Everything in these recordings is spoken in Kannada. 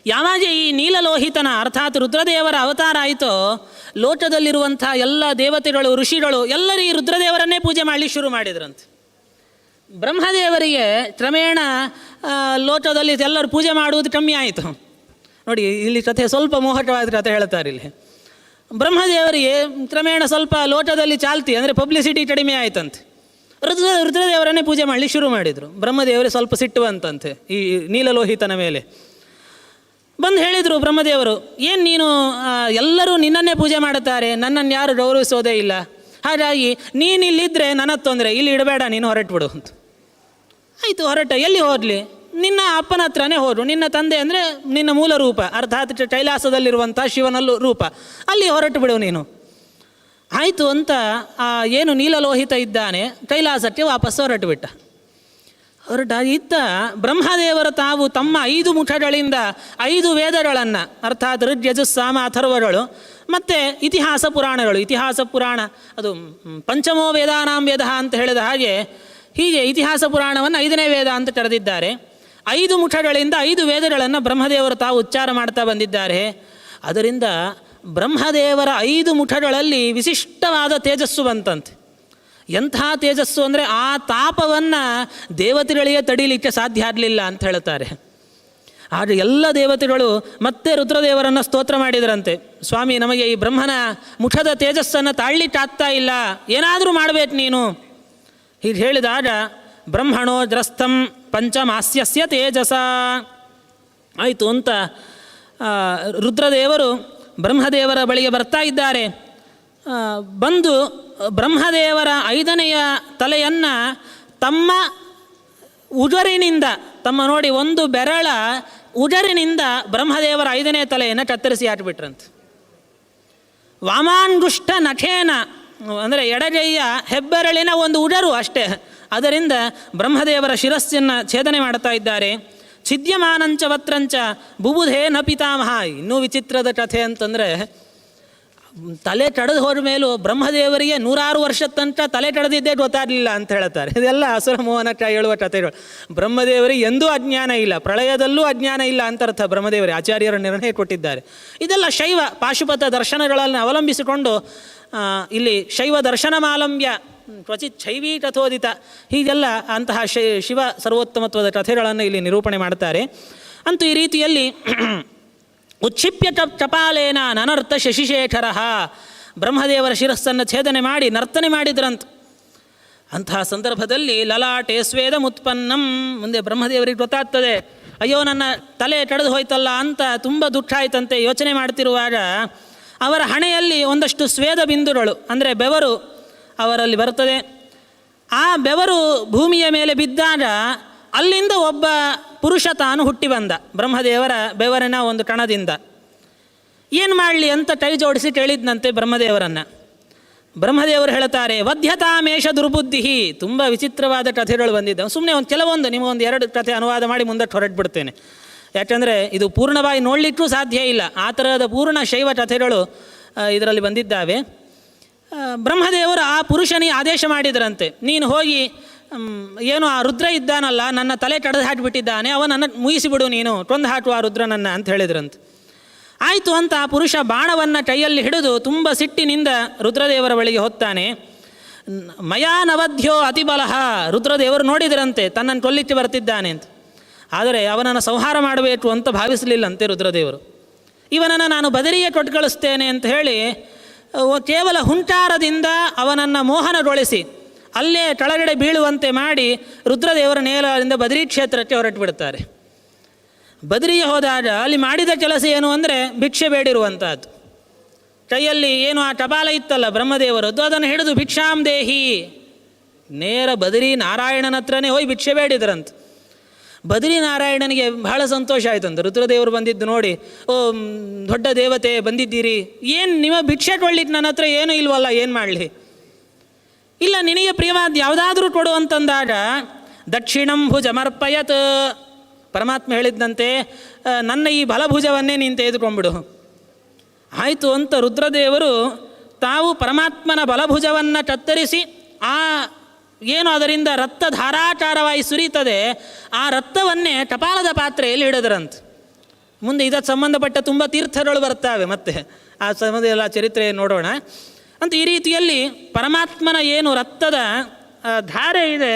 ಯಾವಾಗ ಈ ನೀಲಲೋಹಿತನ ಅರ್ಥಾತ್ ರುದ್ರದೇವರ ಅವತಾರ ಆಯಿತೋ, ಲೋಟದಲ್ಲಿರುವಂಥ ಎಲ್ಲ ದೇವತೆಗಳು ಋಷಿಗಳು ಎಲ್ಲರೂ ಈ ರುದ್ರದೇವರನ್ನೇ ಪೂಜೆ ಮಾಡಲಿಕ್ಕೆ ಶುರು ಮಾಡಿದ್ರಂತೆ. ಬ್ರಹ್ಮದೇವರಿಗೆ ಕ್ರಮೇಣ ಲೋಟದಲ್ಲಿ ಎಲ್ಲರೂ ಪೂಜೆ ಮಾಡುವುದು ಕಮ್ಮಿ ಆಯಿತು. ನೋಡಿ, ಇಲ್ಲಿ ಕಥೆ ಸ್ವಲ್ಪ ಮೋಹಕವಾದ ಕಥೆ ಹೇಳ್ತಾರೆ ಇಲ್ಲಿ. ಬ್ರಹ್ಮದೇವರಿಗೆ ಕ್ರಮೇಣ ಸ್ವಲ್ಪ ಲೋಟದಲ್ಲಿ ಚಾಲ್ತಿ ಅಂದರೆ ಪಬ್ಲಿಸಿಟಿ ಕಡಿಮೆ ಆಯ್ತಂತೆ. ರುದ್ರದೇವರನ್ನೇ ಪೂಜೆ ಮಾಡಲಿಕ್ಕೆ ಶುರು ಮಾಡಿದರು. ಬ್ರಹ್ಮದೇವರೇ ಸ್ವಲ್ಪ ಸಿಟ್ಟು ಬಂತಂತೆ ಈ ನೀಲಲೋಹಿತನ ಮೇಲೆ. ಬಂದು ಹೇಳಿದರು ಬ್ರಹ್ಮದೇವರು, ಏನು ನೀನು ಎಲ್ಲರೂ ನಿನ್ನನ್ನೇ ಪೂಜೆ ಮಾಡುತ್ತಾರೆ, ನನ್ನನ್ನು ಯಾರು ಗೌರವಿಸೋದೇ ಇಲ್ಲ, ಹಾಗಾಗಿ ನೀನಿಲ್ಲಿದ್ದರೆ ನನಗೆ ತೊಂದರೆ, ಇಲ್ಲಿ ಇಡಬೇಡ, ನೀನು ಹೊರಟುಬಿಡು ಅಂತ. ಆಯಿತು, ಹೊರಟ. ಎಲ್ಲಿ ಹೋಗಲಿ? ನಿನ್ನ ಅಪ್ಪನ ಹತ್ರನೇ ಹೋದರು. ನಿನ್ನ ತಂದೆ ಅಂದರೆ ನಿನ್ನ ಮೂಲ ರೂಪ ಅರ್ಥಾತ್ ಕೈಲಾಸದಲ್ಲಿರುವಂಥ ಶಿವನಲ್ಲೂ ರೂಪ, ಅಲ್ಲಿ ಹೊರಟು ಬಿಡು ನೀನು. ಆಯಿತು ಅಂತ ಏನು ನೀಲಲೋಹಿತ ಇದ್ದಾನೆ ಕೈಲಾಸಕ್ಕೆ ವಾಪಸ್ಸು ಹೊರಟು ಬಿಟ್ಟ. ಇತ್ತ ಬ್ರಹ್ಮದೇವರು ತಾವು ತಮ್ಮ 5 ಮುಖಗಳಿಂದ 5 ವೇದಗಳನ್ನು ಅರ್ಥಾತ್ ಋಗ್ಯಜುಸ್ಸಾಮ ಅಥರ್ವಗಳು ಮತ್ತು ಇತಿಹಾಸ ಪುರಾಣಗಳು, ಇತಿಹಾಸ ಪುರಾಣ ಅದು ಪಂಚಮೋ ವೇದಾನಾಂ ವೇದ ಅಂತ ಹೇಳಿದ ಹಾಗೆ, ಹೀಗೆ ಇತಿಹಾಸ ಪುರಾಣವನ್ನು 5ನೇ ವೇದ ಅಂತ ಕರೆದಿದ್ದಾರೆ. 5 ಮುಖಗಳಿಂದ 5 ವೇದಗಳನ್ನು ಬ್ರಹ್ಮದೇವರು ತಾವು ಉಚ್ಚಾರ ಮಾಡ್ತಾ ಬಂದಿದ್ದಾರೆ. ಅದರಿಂದ ಬ್ರಹ್ಮದೇವರ 5 ಮುಖಗಳಲ್ಲಿ ವಿಶಿಷ್ಟವಾದ ತೇಜಸ್ಸು ಬಂತಂತೆ. ಎಂಥ ತೇಜಸ್ಸು ಅಂದರೆ ಆ ತಾಪವನ್ನು ದೇವತೆಗಳಿಗೆ ತಡೀಲಿಕ್ಕೆ ಸಾಧ್ಯ ಆಗಲಿಲ್ಲ ಅಂತ ಹೇಳ್ತಾರೆ. ಆದರೆ ಎಲ್ಲ ದೇವತೆಗಳು ಮತ್ತೆ ರುದ್ರದೇವರನ್ನು ಸ್ತೋತ್ರ ಮಾಡಿದರಂತೆ. ಸ್ವಾಮಿ, ನಮಗೆ ಈ ಬ್ರಹ್ಮನ ಮುಖದ ತೇಜಸ್ಸನ್ನು ತಾಳ್ಲಿಕ್ಕೆ ಆಗ್ತಾ ಇಲ್ಲ, ಏನಾದರೂ ಮಾಡಬೇಕು ನೀನು. ಹೀಗೆ ಹೇಳಿದಾಗ ಬ್ರಹ್ಮಣೋ ದ್ರಸ್ಥಂ ಪಂಚಮಾಸ್ಯಸ್ಯ ತೇಜಸ ಆಯಿತು ಅಂತ ರುದ್ರದೇವರು ಬ್ರಹ್ಮದೇವರ ಬಳಿಗೆ ಬರ್ತಾ ಇದ್ದಾರೆ. ಬಂದು ಬ್ರಹ್ಮದೇವರ 5ನೆಯ ತಲೆಯನ್ನು ತಮ್ಮ ಉದರಿನಿಂದ, ತಮ್ಮ ನೋಡಿ ಒಂದು ಬೆರಳ ಉದರಿನಿಂದ ಬ್ರಹ್ಮದೇವರ 5ನೇ ತಲೆಯನ್ನು ಕತ್ತರಿಸಿ ಹಾಕಿಬಿಟ್ರಂತೆ. ವಾಮಾಂಗುಷ್ಟ ನಖೇನ ಅಂದರೆ ಎಡಗೈಯ ಹೆಬ್ಬೆರಳಿನ ಒಂದು ಉಡರು ಅಷ್ಟೇ, ಅದರಿಂದ ಬ್ರಹ್ಮದೇವರ ಶಿರಸ್ಸನ್ನು ಛೇದನೆ ಮಾಡ್ತಾ ಇದ್ದಾರೆ. ಛಿದ್ಯಮಾನಂಚ ವತ್ರಂಚ ಬುಬುಧೇ ನ ಪಿತಾಮಹ. ಇನ್ನೂ ವಿಚಿತ್ರದ ಕಥೆ ಅಂತಂದರೆ, ತಲೆ ಕಳೆದು ಹೋದ ಮೇಲೂ ಬ್ರಹ್ಮದೇವರಿಗೆ 106 ವರ್ಷದ ತನಕ ತಲೆ ಕಳೆದಿದ್ದೇ ಗೊತ್ತಾಗಲಿಲ್ಲ ಅಂತ ಹೇಳ್ತಾರೆ. ಇದೆಲ್ಲ ಅಸುರ ಮೋಹನಕ ಹೇಳುವ ಕಥೆಗಳು. ಬ್ರಹ್ಮದೇವರಿಗೆ ಎಂದೂ ಅಜ್ಞಾನ ಇಲ್ಲ, ಪ್ರಳಯದಲ್ಲೂ ಅಜ್ಞಾನ ಇಲ್ಲ ಅಂತ ಅರ್ಥ ಬ್ರಹ್ಮದೇವರೇ ಆಚಾರ್ಯರ ನಿರ್ಣಯ ಕೊಟ್ಟಿದ್ದಾರೆ. ಇದೆಲ್ಲ ಶೈವ ಪಾಶುಪತ ದರ್ಶನಗಳನ್ನು ಅವಲಂಬಿಸಿಕೊಂಡು ಇಲ್ಲಿ ಶೈವ ದರ್ಶನಮಾಲಂಬ್ಯ ಕ್ವಚಿತ್ ಶೈವೀ ಕಥೋದಿತ, ಹೀಗೆಲ್ಲ ಅಂತಹ ಶಿವ ಸರ್ವೋತ್ತಮತ್ವದ ಕಥೆಗಳನ್ನು ಇಲ್ಲಿ ನಿರೂಪಣೆ ಮಾಡ್ತಾರೆ. ಅಂತೂ ಈ ರೀತಿಯಲ್ಲಿ ಉಚ್ಛಿಪ್ಯ ಚಪಾಲೇನ ನನರ್ಥ ಶಶಿಶೇಖರ, ಬ್ರಹ್ಮದೇವರ ಶಿರಸ್ಸನ್ನು ಛೇದನೆ ಮಾಡಿ ನರ್ತನೆ ಮಾಡಿದ್ರಂತ. ಅಂತಹ ಸಂದರ್ಭದಲ್ಲಿ ಲಲಾಟೆ ಸ್ವೇದ ಮುತ್ಪನ್ನಂ, ಮುಂದೆ ಬ್ರಹ್ಮದೇವರಿಗೆ ಗೊತ್ತಾಗ್ತದೆ, ಅಯ್ಯೋ ನನ್ನ ತಲೆ ಕಳೆದು ಹೋಯ್ತಲ್ಲ ಅಂತ ತುಂಬ ದುಃಖ ಆಯ್ತಂತೆ. ಯೋಚನೆ ಮಾಡ್ತಿರುವಾಗ ಅವರ ಹಣೆಯಲ್ಲಿ ಒಂದಷ್ಟು ಸ್ವೇದ ಬಿಂದುಗಳು ಅಂದರೆ ಬೆವರು ಅವರಲ್ಲಿ ಬರ್ತದೆ. ಆ ಬೆವರು ಭೂಮಿಯ ಮೇಲೆ ಬಿದ್ದಾಗ ಅಲ್ಲಿಂದ ಒಬ್ಬ ಪುರುಷ ತಾನು ಹುಟ್ಟಿ ಬಂದ ಬ್ರಹ್ಮದೇವರ ಬೆವರಿನ ಒಂದು ಕಣದಿಂದ. ಏನು ಮಾಡಲಿ ಅಂತ ಕೈ ಜೋಡಿಸಿ ಕೇಳಿದ್ನಂತೆ ಬ್ರಹ್ಮದೇವರನ್ನು. ಬ್ರಹ್ಮದೇವರು ಹೇಳ್ತಾರೆ, ವಧ್ಯತಾಮೇಷ ದುರ್ಬುದ್ಧಿ. ತುಂಬ ವಿಚಿತ್ರವಾದ ಕಥೆಗಳು ಬಂದಿದ್ದಾವೆ. ಸುಮ್ಮನೆ ಒಂದು ಕೆಲವೊಂದು ನಿಮಗೊಂದು 2 ಕಥೆ ಅನುವಾದ ಮಾಡಿ ಮುಂದಕ್ಕೆ ಹೊರಟ್ಬಿಡ್ತೇನೆ. ಯಾಕಂದರೆ ಇದು ಪೂರ್ಣವಾಗಿ ನೋಡಲಿಕ್ಕೂ ಸಾಧ್ಯ ಇಲ್ಲ, ಆ ಥರದ ಪೂರ್ಣ ಶೈವ ಕಥೆಗಳು ಇದರಲ್ಲಿ ಬಂದಿದ್ದಾವೆ. ಬ್ರಹ್ಮದೇವರು ಆ ಪುರುಷನಿಗೆ ಆದೇಶ ಮಾಡಿದರಂತೆ, ನೀನು ಹೋಗಿ ಏನು ಆ ರುದ್ರ ಇದ್ದಾನಲ್ಲ, ನನ್ನ ತಲೆ ಕಡ್ದು ಹಾಕಿಬಿಟ್ಟಿದ್ದಾನೆ, ಅವನನ್ನು ಮುಗಿಸಿಬಿಡು, ನೀನು ಕೊಂದು ಹಾಕುವ ಆ ರುದ್ರನನ್ನು ಅಂತ ಹೇಳಿದ್ರಂತೆ. ಆಯಿತು ಅಂತ ಆ ಪುರುಷ ಬಾಣವನ್ನು ಕೈಯಲ್ಲಿ ಹಿಡಿದು ತುಂಬ ಸಿಟ್ಟಿನಿಂದ ರುದ್ರದೇವರ ಬಳಿಗೆ ಹೋಗ್ತಾನೆ. ಮಯಾ ನವಧ್ಯ ಅತಿಬಲಹ, ರುದ್ರದೇವರು ನೋಡಿದರಂತೆ ತನ್ನನ್ನು ಕೊಲ್ಲಿಕ್ಕೆ ಬರ್ತಿದ್ದಾನೆ ಅಂತ. ಆದರೆ ಅವನನ್ನು ಸಂಹಾರ ಮಾಡಬೇಕು ಅಂತ ಭಾವಿಸಲಿಲ್ಲಂತೆ ರುದ್ರದೇವರು. ಇವನನ್ನು ನಾನು ಬದರಿಯೇ ಕೊಟ್ಟು ಕಳಿಸ್ತೇನೆ ಅಂತ ಹೇಳಿ ಕೇವಲ ಹುಂಟಾರದಿಂದ ಅವನನ್ನು ಮೋಹನಗೊಳಿಸಿ ಅಲ್ಲೇ ಕೆಳಗಡೆ ಬೀಳುವಂತೆ ಮಾಡಿ ರುದ್ರದೇವರ ನೇರದಿಂದ ಬದರಿ ಕ್ಷೇತ್ರಕ್ಕೆ ಹೊರಟು ಬಿಡ್ತಾರೆ. ಬದರಿಗೆ ಹೋದಾಗ ಅಲ್ಲಿ ಮಾಡಿದ ಕೆಲಸ ಏನು ಅಂದರೆ ಭಿಕ್ಷೆ ಬೇಡಿರುವಂಥದ್ದು. ಕೈಯಲ್ಲಿ ಏನು ಆ ಟಪಾಲ ಇತ್ತಲ್ಲ ಬ್ರಹ್ಮದೇವರದ್ದು, ಅದನ್ನು ಹಿಡಿದು ಭಿಕ್ಷಾಂ ದೇಹಿ, ನೇರ ಬದರಿ ನಾರಾಯಣನ ಹತ್ರನೇ ಹೋಗಿ ಭಿಕ್ಷೆ ಬೇಡಿದ್ರಂತ. ಬದರಿ ನಾರಾಯಣನಿಗೆ ಬಹಳ ಸಂತೋಷ ಆಯ್ತಂತ. ರುದ್ರದೇವರು ಬಂದಿದ್ದು ನೋಡಿ, ಓ ದೊಡ್ಡ ದೇವತೆ ಬಂದಿದ್ದೀರಿ, ಏನು ನಿಮ್ಮ ಭಿಕ್ಷೆ ಕೊಡ್ಲಿಕ್ಕೆ ನನ್ನ ಹತ್ರ ಏನೂ ಇಲ್ವಲ್ಲ, ಏನು ಮಾಡಲಿ? ಇಲ್ಲ, ನಿನಗೆ ಪ್ರಿಯವಾದ ಯಾವುದಾದ್ರೂ ಕೊಡು ಅಂತಂದಾಗ ದಕ್ಷಿಣಂ ಭುಜಮರ್ಪಯತ್, ಪರಮಾತ್ಮ ಹೇಳಿದ್ದಂತೆ ನನ್ನ ಈ ಬಲಭುಜವನ್ನೇ ನೀನು ತೆಗೆದುಕೊಂಡ್ಬಿಡು. ಆಯಿತು ಅಂತ ರುದ್ರದೇವರು ತಾವು ಪರಮಾತ್ಮನ ಬಲಭುಜವನ್ನು ಕತ್ತರಿಸಿ ಆ ಏನು ಅದರಿಂದ ರಕ್ತ ಧಾರಾಕಾರವಾಗಿ ಸುರಿತದೆ ಆ ರಕ್ತವನ್ನೇ ಕಪಾಲದ ಪಾತ್ರೆಯಲ್ಲಿ ಹಿಡಿದ್ರಂತೆ. ಮುಂದೆ ಇದಕ್ಕೆ ಸಂಬಂಧಪಟ್ಟ ತುಂಬ ತೀರ್ಥಗಳು ಬರ್ತಾವೆ, ಮತ್ತೆ ಆ ಸಂಬಂಧ ಎಲ್ಲ ಚರಿತ್ರೆ ನೋಡೋಣ. ಅಂತ ಈ ರೀತಿಯಲ್ಲಿ ಪರಮಾತ್ಮನ ಏನು ರಕ್ತದ ಧಾರೆ ಇದೆ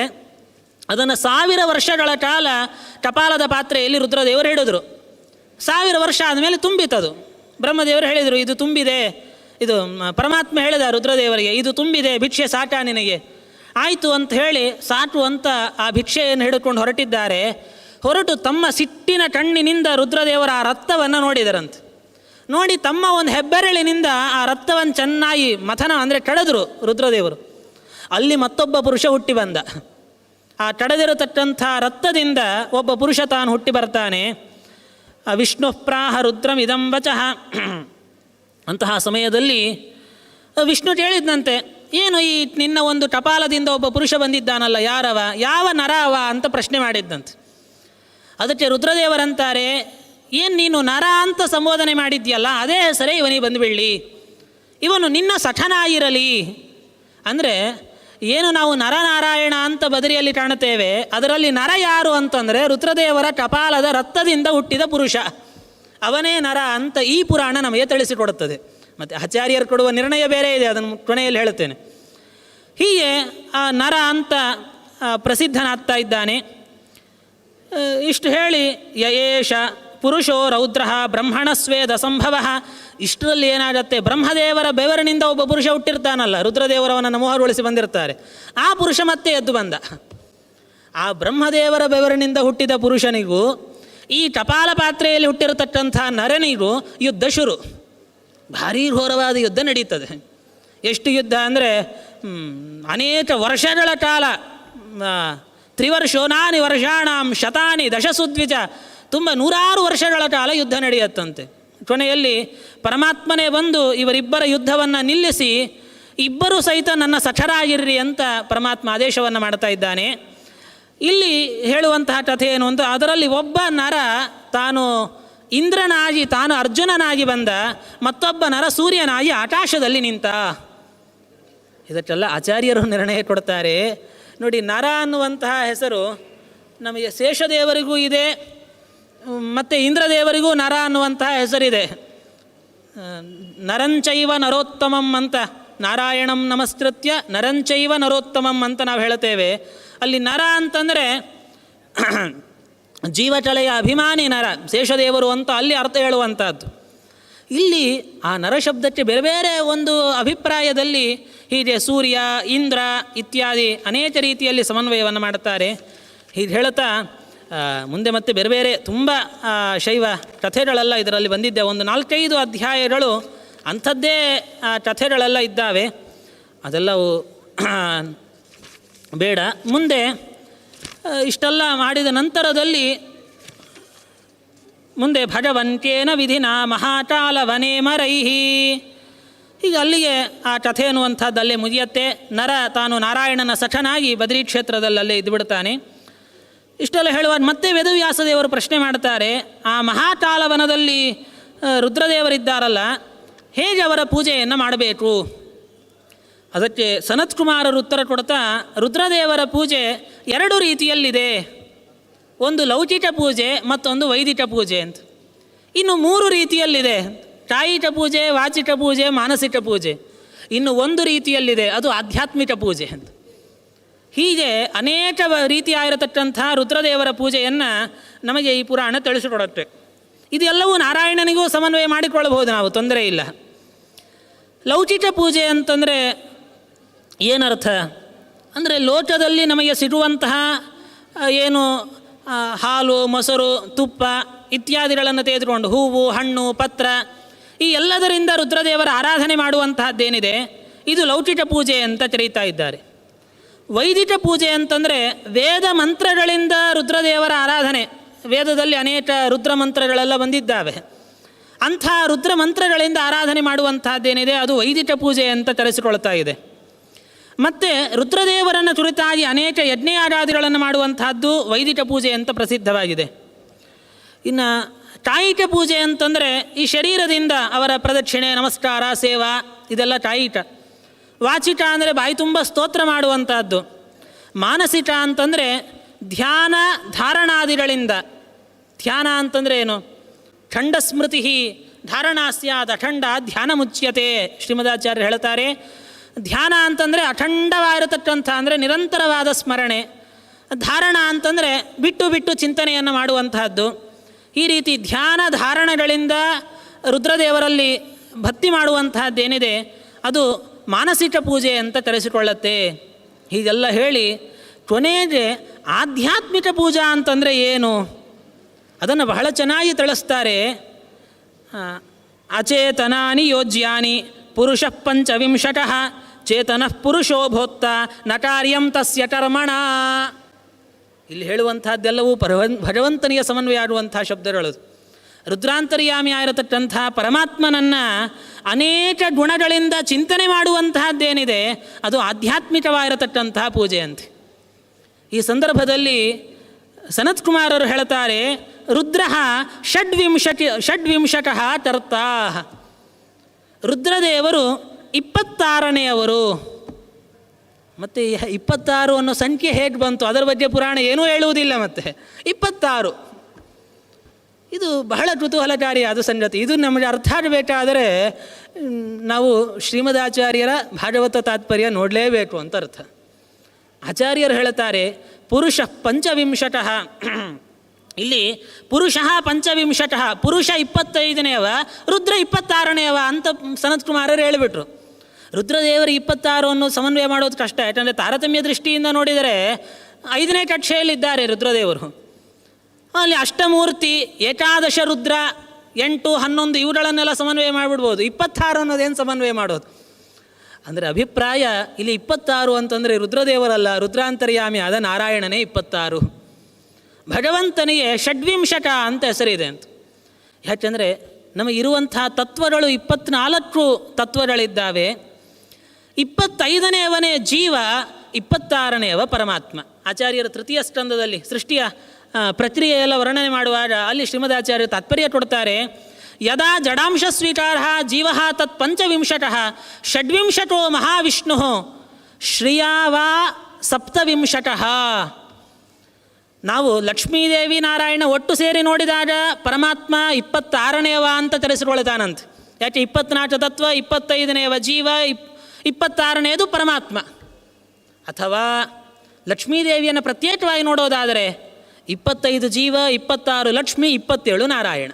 ಅದನ್ನು 1000 ವರ್ಷಗಳ ಕಾಲ ಟಪಾಲದ ಪಾತ್ರೆಯಲ್ಲಿ ರುದ್ರದೇವರು ಹೇಳಿದರು. 1000 ವರ್ಷ ಆದಮೇಲೆ ತುಂಬಿತದು. ಬ್ರಹ್ಮದೇವರು ಹೇಳಿದರು, ಇದು ತುಂಬಿದೆ. ಇದು ಪರಮಾತ್ಮ ಹೇಳಿದ ರುದ್ರದೇವರಿಗೆ, ಇದು ತುಂಬಿದೆ, ಭಿಕ್ಷೆ ಸಾಟ ನಿನಗೆ. ಆಯಿತು ಅಂತ ಹೇಳಿ ಸಾಟು ಅಂತ ಆ ಭಿಕ್ಷೆಯನ್ನು ಹಿಡ್ಕೊಂಡು ಹೊರಟಿದ್ದಾರೆ. ಹೊರಟು ತಮ್ಮ ಸಿಟ್ಟಿನ ಕಣ್ಣಿನಿಂದ ರುದ್ರದೇವರ ಆ ರಕ್ತವನ್ನು ನೋಡಿದರಂತೆ. ನೋಡಿ ತಮ್ಮ ಒಂದು ಹೆಬ್ಬೆರಳಿನಿಂದ ಆ ರಕ್ತವನ್ನು ಚೆನ್ನಾಗಿ ಮಥನ ಅಂದರೆ ಕಳೆದರು ರುದ್ರದೇವರು. ಅಲ್ಲಿ ಮತ್ತೊಬ್ಬ ಪುರುಷ ಹುಟ್ಟಿ ಬಂದ. ಆ ಕಳೆದಿರತಕ್ಕಂಥ ರಕ್ತದಿಂದ ಒಬ್ಬ ಪುರುಷ ತಾನು ಹುಟ್ಟಿ ಬರ್ತಾನೆ. ವಿಷ್ಣು ಪ್ರಾಹ ರುದ್ರಂ ಇದಂ ವಚಃ. ಅಂತಹ ಸಮಯದಲ್ಲಿ ವಿಷ್ಣು ಕೇಳಿದ್ನಂತೆ, ಏನು ಈ ನಿನ್ನ ಒಂದು ಟಪಾಲದಿಂದ ಒಬ್ಬ ಪುರುಷ ಬಂದಿದ್ದಾನಲ್ಲ, ಯಾರವ, ಯಾವ ನರವ ಅಂತ ಪ್ರಶ್ನೆ ಮಾಡಿದ್ದಂತೆ. ಅದಕ್ಕೆ ರುದ್ರದೇವರಂತಾರೆ, ಏನು ನೀನು ನರ ಅಂತ ಸಂಬೋಧನೆ ಮಾಡಿದ್ಯಲ್ಲ, ಅದೇ ಹೆಸರೇ ಇವನಿಗೆ ಬಂದುಬಿಡಲಿ, ಇವನು ನಿನ್ನ ಸಖನಾಗಿರಲಿ. ಅಂದರೆ ಏನು ನಾವು ನರನಾರಾಯಣ ಅಂತ ಬದರಿಯಲ್ಲಿ ಕಾಣುತ್ತೇವೆ, ಅದರಲ್ಲಿ ನರ ಯಾರು ಅಂತಂದರೆ ರುದ್ರದೇವರ ಕಪಾಲದ ರಕ್ತದಿಂದ ಹುಟ್ಟಿದ ಪುರುಷ, ಅವನೇ ನರ ಅಂತ ಈ ಪುರಾಣ ನಮಗೆ ತಿಳಿಸಿಕೊಡುತ್ತದೆ. ಮತ್ತು ಆಚಾರ್ಯರು ಕೊಡುವ ನಿರ್ಣಯ ಬೇರೆ ಇದೆ, ಅದನ್ನು ಕೊನೆಯಲ್ಲಿ ಹೇಳುತ್ತೇನೆ. ಹೀಗೆ ಆ ನರ ಅಂತ ಪ್ರಸಿದ್ಧನಾಗ್ತಾ ಇದ್ದಾನೆ. ಇಷ್ಟು ಹೇಳಿ ಯಯೇಷ ಪುರುಷೋ ರೌದ್ರ ಬ್ರಹ್ಮಣ ಸ್ವೇದ ಸಂಭವ. ಇಷ್ಟರಲ್ಲಿ ಏನಾಗತ್ತೆ, ಬ್ರಹ್ಮದೇವರ ಬೆವರಿನಿಂದ ಒಬ್ಬ ಪುರುಷ ಹುಟ್ಟಿರ್ತಾನಲ್ಲ, ರುದ್ರದೇವರವನ್ನು ಮೋಹಗೊಳಿಸಿ ಬಂದಿರ್ತಾರೆ, ಆ ಪುರುಷ ಮತ್ತೆ ಎದ್ದು ಬಂದ. ಆ ಬ್ರಹ್ಮದೇವರ ಬೆವರಿನಿಂದ ಹುಟ್ಟಿದ ಪುರುಷನಿಗೂ ಈ ಟಪಾಲ ಪಾತ್ರೆಯಲ್ಲಿ ಹುಟ್ಟಿರತಕ್ಕಂಥ ನರನಿಗೂ ಯುದ್ಧ ಶುರು. ಭಾರೀ ಘೋರವಾದ ಯುದ್ಧ ನಡೀತದೆ. ಎಷ್ಟು ಯುದ್ಧ ಅಂದರೆ ಅನೇಕ ವರ್ಷಗಳ ಕಾಲ, ತ್ರಿವರ್ಷೋನಾನಿ ವರ್ಷಾಣಾಂ ಶತಾನಿ ದಶಸುದ್ವಿಜ, ತುಂಬ 100 ವರ್ಷಗಳ ಕಾಲ ಯುದ್ಧ ನಡೆಯುತ್ತಂತೆ. ಕೊನೆಯಲ್ಲಿ ಪರಮಾತ್ಮನೇ ಬಂದು ಇವರಿಬ್ಬರ ಯುದ್ಧವನ್ನು ನಿಲ್ಲಿಸಿ, ಇಬ್ಬರೂ ಸಹಿತ ನನ್ನ ಸಖರಾಗಿರ್ರಿ ಅಂತ ಪರಮಾತ್ಮ ಆದೇಶವನ್ನು ಮಾಡ್ತಾ ಇದ್ದಾನೆ. ಇಲ್ಲಿ ಹೇಳುವಂತಹ ಕಥೆ ಏನು ಅಂತ, ಅದರಲ್ಲಿ ಒಬ್ಬ ನರ ತಾನು ಇಂದ್ರನಾಗಿ, ತಾನು ಅರ್ಜುನನಾಗಿ ಬಂದ, ಮತ್ತೊಬ್ಬ ನರ ಸೂರ್ಯನಾಗಿ ಆಕಾಶದಲ್ಲಿ ನಿಂತ. ಇದಕ್ಕೆಲ್ಲ ಆಚಾರ್ಯರು ನಿರ್ಣಯ ಕೊಡ್ತಾರೆ. ನೋಡಿ, ನರ ಅನ್ನುವಂತಹ ಹೆಸರು ನಮಗೆ ಶೇಷದೇವರಿಗೂ ಇದೆ, ಮತ್ತು ಇಂದ್ರದೇವರಿಗೂ ನರ ಅನ್ನುವಂತಹ ಹೆಸರಿದೆ. ನರಂಚೈವ ನರೋತ್ತಮಂ ಅಂತ, ನಾರಾಯಣಂ ನಮಸ್ಕೃತ್ಯ ನರಂಚೈವ ನರೋತ್ತಮಂ ಅಂತ ನಾವು ಹೇಳ್ತೇವೆ. ಅಲ್ಲಿ ನರ ಅಂತಂದರೆ ಜೀವಚಳೆಯ ಅಭಿಮಾನಿ ನರ, ಶೇಷದೇವರು ಅಂತ ಅಲ್ಲಿ ಅರ್ಥ ಹೇಳುವಂಥದ್ದು. ಇಲ್ಲಿ ಆ ನರ ಶಬ್ದಕ್ಕೆ ಬೇರೆ ಬೇರೆ ಒಂದು ಅಭಿಪ್ರಾಯದಲ್ಲಿ ಹೀಗೆ ಸೂರ್ಯ, ಇಂದ್ರ ಇತ್ಯಾದಿ ಅನೇಕ ರೀತಿಯಲ್ಲಿ ಸಮನ್ವಯವನ್ನು ಮಾಡುತ್ತಾರೆ. ಹೀಗೆ ಹೇಳ್ತಾ ಮುಂದೆ ಮತ್ತೆ ಬೇರೆ ಬೇರೆ ತುಂಬ ಶೈವ ಕಥೆಗಳೆಲ್ಲ ಇದರಲ್ಲಿ ಬಂದಿದ್ದೆ. ಒಂದು 4-5 ಅಧ್ಯಾಯಗಳು ಅಂಥದ್ದೇ ಕಥೆಗಳೆಲ್ಲ ಇದ್ದಾವೆ, ಅದೆಲ್ಲವು ಬೇಡ. ಮುಂದೆ ಇಷ್ಟೆಲ್ಲ ಮಾಡಿದ ನಂತರದಲ್ಲಿ ಮುಂದೆ ಭಗವಂತೇನ ವಿಧಿನ ಮಹಾಕಾಲವನೇ ಮರೈಹಿ, ಈಗ ಅಲ್ಲಿಗೆ ಆ ಕಥೆ ಅನ್ನುವಂಥದ್ದು ಅಲ್ಲೇ ಮುಗಿಯತ್ತೆ. ನರ ತಾನು ನಾರಾಯಣನ ಸಖನಾಗಿ ಬದರಿ ಕ್ಷೇತ್ರದಲ್ಲಿ ಅಲ್ಲೇ ಇದ್ದುಬಿಡ್ತಾನೆ. ಇಷ್ಟೆಲ್ಲ ಹೇಳುವಾಗ ಮತ್ತೆ ವೇದವ್ಯಾಸದೇವರು ಪ್ರಶ್ನೆ ಮಾಡ್ತಾರೆ, ಆ ಮಹಾಕಾಲವನದಲ್ಲಿ ರುದ್ರದೇವರಿದ್ದಾರಲ್ಲ, ಹೇಗೆ ಅವರ ಪೂಜೆಯನ್ನು ಮಾಡಬೇಕು? ಅದಕ್ಕೆ ಸನತ್ಕುಮಾರರು ಉತ್ತರ ಕೊಡ್ತಾ, ರುದ್ರದೇವರ ಪೂಜೆ 2 ರೀತಿಯಲ್ಲಿದೆ, ಒಂದು ಲೌಕಿಕ ಪೂಜೆ ಮತ್ತೊಂದು ವೈದಿಕ ಪೂಜೆ ಅಂತ. ಇನ್ನು 3 ರೀತಿಯಲ್ಲಿದೆ, ಕಾಯಿಕ ಪೂಜೆ, ವಾಚಿಕ ಪೂಜೆ, ಮಾನಸಿಕ ಪೂಜೆ. ಇನ್ನು 1 ರೀತಿಯಲ್ಲಿದೆ, ಅದು ಆಧ್ಯಾತ್ಮಿಕ ಪೂಜೆ ಅಂತ. ಹೀಗೆ ಅನೇಕ ರೀತಿಯಾಗಿರತಕ್ಕಂಥ ರುದ್ರದೇವರ ಪೂಜೆಯನ್ನು ನಮಗೆ ಈ ಪುರಾಣ ತಿಳಿಸಿಕೊಡುತ್ತೆ. ಇದೆಲ್ಲವೂ ನಾರಾಯಣನಿಗೂ ಸಮನ್ವಯ ಮಾಡಿಕೊಳ್ಳಬಹುದು ನಾವು, ತೊಂದರೆ ಇಲ್ಲ. ಲೌಕಿಕ ಪೂಜೆ ಅಂತಂದರೆ ಏನರ್ಥ ಅಂದರೆ, ಲೋಕದಲ್ಲಿ ನಮಗೆ ಸಿಗುವಂತಹ ಏನು ಹಾಲು, ಮೊಸರು, ತುಪ್ಪ ಇತ್ಯಾದಿಗಳನ್ನು ತೆಗೆದುಕೊಂಡು ಹೂವು, ಹಣ್ಣು, ಪತ್ರ ಈ ಎಲ್ಲದರಿಂದ ರುದ್ರದೇವರ ಆರಾಧನೆ ಮಾಡುವಂತಹದ್ದೇನಿದೆ, ಇದು ಲೌಕಿಕ ಪೂಜೆ ಅಂತ ಕರೀತಾ ಇದ್ದಾರೆ. ವೈದಿಕ ಪೂಜೆ ಅಂತಂದರೆ ವೇದ ಮಂತ್ರಗಳಿಂದ ರುದ್ರದೇವರ ಆರಾಧನೆ. ವೇದದಲ್ಲಿ ಅನೇಕ ರುದ್ರ ಮಂತ್ರಗಳೆಲ್ಲ ಬಂದಿದ್ದಾವೆ. ಅಂಥ ರುದ್ರ ಮಂತ್ರಗಳಿಂದ ಆರಾಧನೆ ಮಾಡುವಂತಹದ್ದೇನಿದೆ, ಅದು ವೈದಿಕ ಪೂಜೆ ಅಂತ ಕರೆಸಿಕೊಳ್ತಾ ಇದೆ. ಮತ್ತು ರುದ್ರದೇವರನ್ನು ಕುರಿತಾಗಿ ಅನೇಕ ಯಜ್ಞಯಾಗಾದಿಗಳನ್ನು ಮಾಡುವಂತಹದ್ದು ವೈದಿಕ ಪೂಜೆ ಅಂತ ಪ್ರಸಿದ್ಧವಾಗಿದೆ. ಇನ್ನು ಕಾಯಿಕ ಪೂಜೆ ಅಂತಂದರೆ ಈ ಶರೀರದಿಂದ ಅವರ ಪ್ರದಕ್ಷಿಣೆ, ನಮಸ್ಕಾರ, ಸೇವಾ ಇದೆಲ್ಲ ಕಾಯಿಕ. ವಾಚಿಕ ಅಂದರೆ ಬಾಯಿ ತುಂಬ ಸ್ತೋತ್ರ ಮಾಡುವಂಥದ್ದು. ಮಾನಸಿಕ ಅಂತಂದರೆ ಧ್ಯಾನ ಧಾರಣಾದಿಗಳಿಂದ. ಧ್ಯಾನ ಅಂತಂದರೆ ಏನು? ಖಂಡ ಸ್ಮೃತಿ ಧಾರಣಾ ಸ್ಯಾತ್ ಅಖಂಡ ಧ್ಯಾನ ಮುಚ್ಯತೆ. ಶ್ರೀಮದಾಚಾರ್ಯರು ಹೇಳ್ತಾರೆ, ಧ್ಯಾನ ಅಂತಂದರೆ ಅಖಂಡವಾಗಿರತಕ್ಕಂಥ ಅಂದರೆ ನಿರಂತರವಾದ ಸ್ಮರಣೆ, ಧಾರಣ ಅಂತಂದರೆ ಬಿಟ್ಟು ಬಿಟ್ಟು ಚಿಂತನೆಯನ್ನು ಮಾಡುವಂತಹದ್ದು. ಈ ರೀತಿ ಧ್ಯಾನ ಧಾರಣೆಗಳಿಂದ ರುದ್ರದೇವರಲ್ಲಿ ಭಕ್ತಿ ಮಾಡುವಂತಹದ್ದೇನಿದೆ ಅದು ಮಾನಸಿಕ ಪೂಜೆ ಅಂತ ಕರೆಸಿಕೊಳ್ಳುತ್ತೆ. ಹೀಗೆಲ್ಲ ಹೇಳಿ ಕೊನೆಗೆ ಆಧ್ಯಾತ್ಮಿಕ ಪೂಜಾ ಅಂತಂದರೆ ಏನು ಅದನ್ನು ಬಹಳ ಚೆನ್ನಾಗಿ ತಿಳಿಸ್ತಾರೆ. ಅಚೇತನಾನಿ ಯೋಜ್ಯಾನಿ ಪುರುಷ ಪಂಚವಿಂಶತಃ ಚೇತನಃ ಪುರುಷೋ ಭೋಕ್ತ ನ ಕಾರ್ಯಂ ತಸ್ಯ ಕರ್ಮಣ. ಇಲ್ಲಿ ಹೇಳುವಂಥದ್ದೆಲ್ಲವೂ ಭಗವಂತನಿಗೆ ಸಮನ್ವಯ ಆಡುವಂಥ ಶಬ್ದಗಳು. ರುದ್ರಾಂತರ್ಯಾಮಿ ಆಗಿರತಕ್ಕಂಥ ಪರಮಾತ್ಮನನ್ನು ಅನೇಕ ಗುಣಗಳಿಂದ ಚಿಂತನೆ ಮಾಡುವಂತಹದ್ದೇನಿದೆ ಅದು ಆಧ್ಯಾತ್ಮಿಕವಾಗಿರತಕ್ಕಂತಹ ಪೂಜೆ ಅಂತೆ. ಈ ಸಂದರ್ಭದಲ್ಲಿ ಸನತ್ ಕುಮಾರರು ಹೇಳ್ತಾರೆ, ರುದ್ರ ಷಡ್ವಿಂಶತಃ ಕರ್ತಾ. ರುದ್ರದೇವರು 26ನೇಯವರು. ಮತ್ತು 26 ಅನ್ನೋ ಸಂಖ್ಯೆ ಹೇಗೆ ಬಂತು ಅದರ ಬಗ್ಗೆ ಪುರಾಣ ಏನೂ ಹೇಳುವುದಿಲ್ಲ. ಮತ್ತು 26 ಇದು ಬಹಳ ಕುತೂಹಲಕಾರಿಯಾದ ಸಂಗತಿ. ಇದು ನಮಗೆ ಅರ್ಥ ಆಗಬೇಕಾದರೆ ನಾವು ಶ್ರೀಮದಾಚಾರ್ಯರ ಭಾಗವತ ತಾತ್ಪರ್ಯ ನೋಡಲೇಬೇಕು ಅಂತ ಅರ್ಥ. ಆಚಾರ್ಯರು ಹೇಳ್ತಾರೆ ಪುರುಷ ಪಂಚವಿಂಶತಃ. ಇಲ್ಲಿ ಪುರುಷ ಪಂಚವಿಂಶತಃ, ಪುರುಷ 25ನೇಯವ, ರುದ್ರ 26ನೇಯವ ಅಂತ ಸನತ್ ಕುಮಾರರು ಹೇಳಿಬಿಟ್ರು. ರುದ್ರದೇವರು 26 ಅನ್ನೋ ಸಮನ್ವಯ ಮಾಡೋದು ಕಷ್ಟ. ಯಾಕಂದರೆ ತಾರತಮ್ಯ ದೃಷ್ಟಿಯಿಂದ ನೋಡಿದರೆ 5ನೇ ಕಕ್ಷೆಯಲ್ಲಿದ್ದಾರೆ ರುದ್ರದೇವರು. ಅಲ್ಲಿ ಅಷ್ಟಮೂರ್ತಿ, ಏಕಾದಶ ರುದ್ರ, 8, 11 ಇವುಗಳನ್ನೆಲ್ಲ ಸಮನ್ವಯ ಮಾಡಿಬಿಡ್ಬೋದು. 26 ಅನ್ನೋದೇನು ಸಮನ್ವಯ ಮಾಡೋದು ಅಂದರೆ ಅಭಿಪ್ರಾಯ ಇಲ್ಲಿ 26 ಅಂತಂದರೆ ರುದ್ರದೇವರಲ್ಲ, ರುದ್ರಾಂತರ್ಯಾಮಿ ಆದ ನಾರಾಯಣನೇ 26. ಭಗವಂತನಿಗೆ ಷಡ್ವಿಂಶಕ ಅಂತ ಹೆಸರಿದೆ ಅಂತ. ಯಾಕೆಂದರೆ ನಮಗಿರುವಂಥ ತತ್ವಗಳು 24 ತತ್ವಗಳಿದ್ದಾವೆ. 25ನೇಯವನೇ ಜೀವ, 26ನೇಯವ ಪರಮಾತ್ಮ. ಆಚಾರ್ಯರ ತೃತೀಯ ಸ್ಕಂದದಲ್ಲಿ ಸೃಷ್ಟಿಯ ಪ್ರಕ್ರಿಯೆಯೆಲ್ಲ ವರ್ಣನೆ ಮಾಡುವಾಗ ಅಲ್ಲಿ ಶ್ರೀಮದಾಚಾರ್ಯರು ತಾತ್ಪರ್ಯ ಕೊಡ್ತಾರೆ. ಯದಾ ಜಡಾಂಶ ಸ್ವೀಕಾರ ಜೀವ ತತ್ ಪಂಚವಿಂಶತಃ ಷಡ್ವಿಂಶತೋ ಮಹಾವಿಷ್ಣು ಶ್ರಿಯಾವಾ ಸಪ್ತವಿಂಶತಃ. ನಾವು ಲಕ್ಷ್ಮೀದೇವಿ ನಾರಾಯಣ ಒಟ್ಟು ಸೇರಿ ನೋಡಿದಾಗ ಪರಮಾತ್ಮ 26ನೇಯವ ಅಂತ ತಿಳಿಸಿಕೊಳ್ತಾನಂತೆ. ಯಾಕೆ 24 ತತ್ವ, 25ನೇಯವ ಜೀವ, 26ನೇಯದು ಪರಮಾತ್ಮ. ಅಥವಾ ಲಕ್ಷ್ಮೀದೇವಿಯನ್ನು ಪ್ರತ್ಯೇಕವಾಗಿ ನೋಡೋದಾದರೆ 25 ಜೀವ, 26 ಲಕ್ಷ್ಮಿ, 27 ನಾರಾಯಣ.